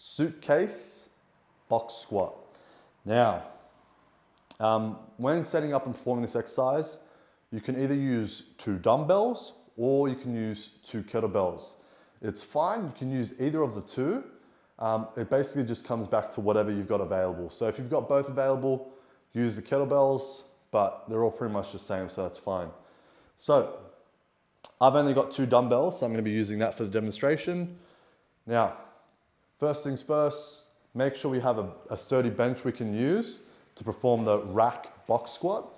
suitcase box squat. Now, when setting up and performing this exercise, you can either use 2 dumbbells or you can use 2 kettlebells. It's fine, you can use either of the 2. It basically just comes back to whatever you've got available. So if you've got both available, use the kettlebells, but they're all pretty much the same, so that's fine. So I've only got 2 dumbbells, so I'm going to be using that for the demonstration. Now, first things first, make sure we have a sturdy bench we can use to perform the rack box squat.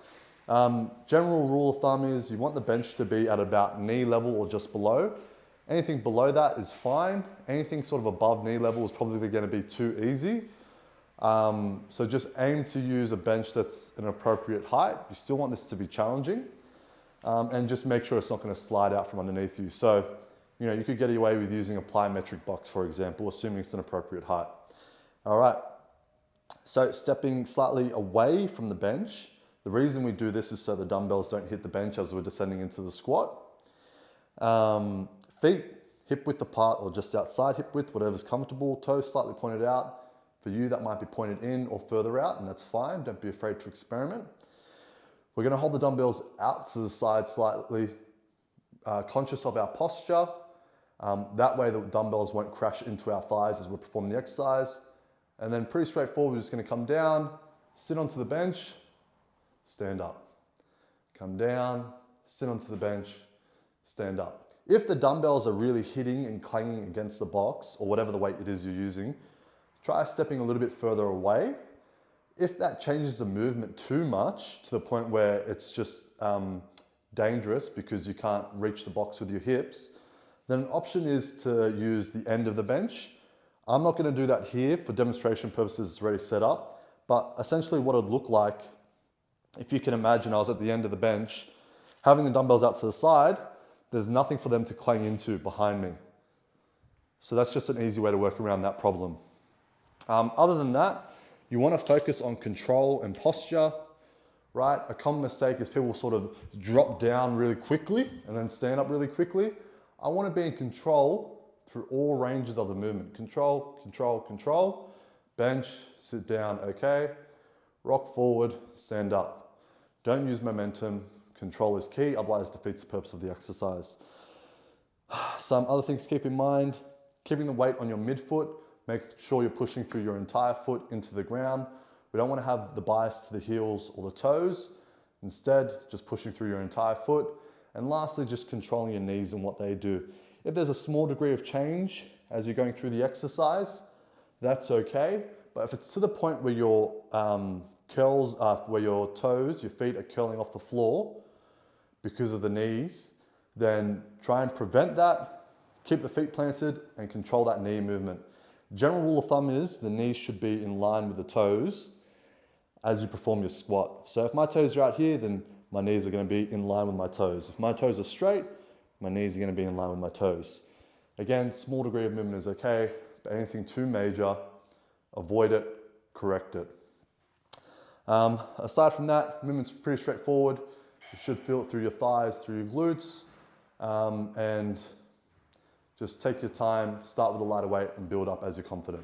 General rule of thumb is you want the bench to be at about knee level or just below. Anything below that is fine. Anything sort of above knee level is probably going to be too easy. So just aim to use a bench that's an appropriate height. You still want this to be challenging. And just make sure it's not going to slide out from underneath you. So, you know, you could get away with using a plyometric box, for example, assuming it's an appropriate height. All right. So stepping slightly away from the bench. The reason we do this is so the dumbbells don't hit the bench as we're descending into the squat. Feet hip width apart or just outside hip width, whatever's comfortable. Toes slightly pointed out. For you, that might be pointed in or further out, and that's fine. Don't be afraid to experiment. We're going to hold the dumbbells out to the side slightly, conscious of our posture. That way the dumbbells won't crash into our thighs as we're performing the exercise. And then pretty straightforward, we're just going to come down, sit onto the bench, stand up. Come down, sit onto the bench, stand up. If the dumbbells are really hitting and clanging against the box or whatever the weight it is you're using, try stepping a little bit further away. If that changes the movement too much to the point where it's just dangerous because you can't reach the box with your hips, then an option is to use the end of the bench. I'm not going to do that here for demonstration purposes, it's already set up, but essentially what it'd look like, if you can imagine I was at the end of the bench, having the dumbbells out to the side, there's nothing for them to clang into behind me. So that's just an easy way to work around that problem. Other than that, you want to focus on control and posture, right? A common mistake is people sort of drop down really quickly and then stand up really quickly. I want to be in control through all ranges of the movement. Control, control, control. Bench, sit down, okay. Rock forward, stand up. Don't use momentum. Control is key, otherwise it defeats the purpose of the exercise. Some other things to keep in mind, keeping the weight on your midfoot. Make sure you're pushing through your entire foot into the ground. We don't want to have the bias to the heels or the toes. Instead, just pushing through your entire foot. And lastly, just controlling your knees and what they do. If there's a small degree of change as you're going through the exercise, that's okay. But if it's to the point where your where your toes, your feet are curling off the floor because of the knees, then try and prevent that. Keep the feet planted and control that knee movement. General rule of thumb is the knees should be in line with the toes as you perform your squat. So if my toes are out here, then my knees are going to be in line with my toes. If my toes are straight, my knees are going to be in line with my toes. Again, small degree of movement is okay, but anything too major, avoid it, correct it. Aside from that, movement's pretty straightforward. You should feel it through your thighs, through your glutes, and just take your time, start with a lighter weight and build up as you're confident.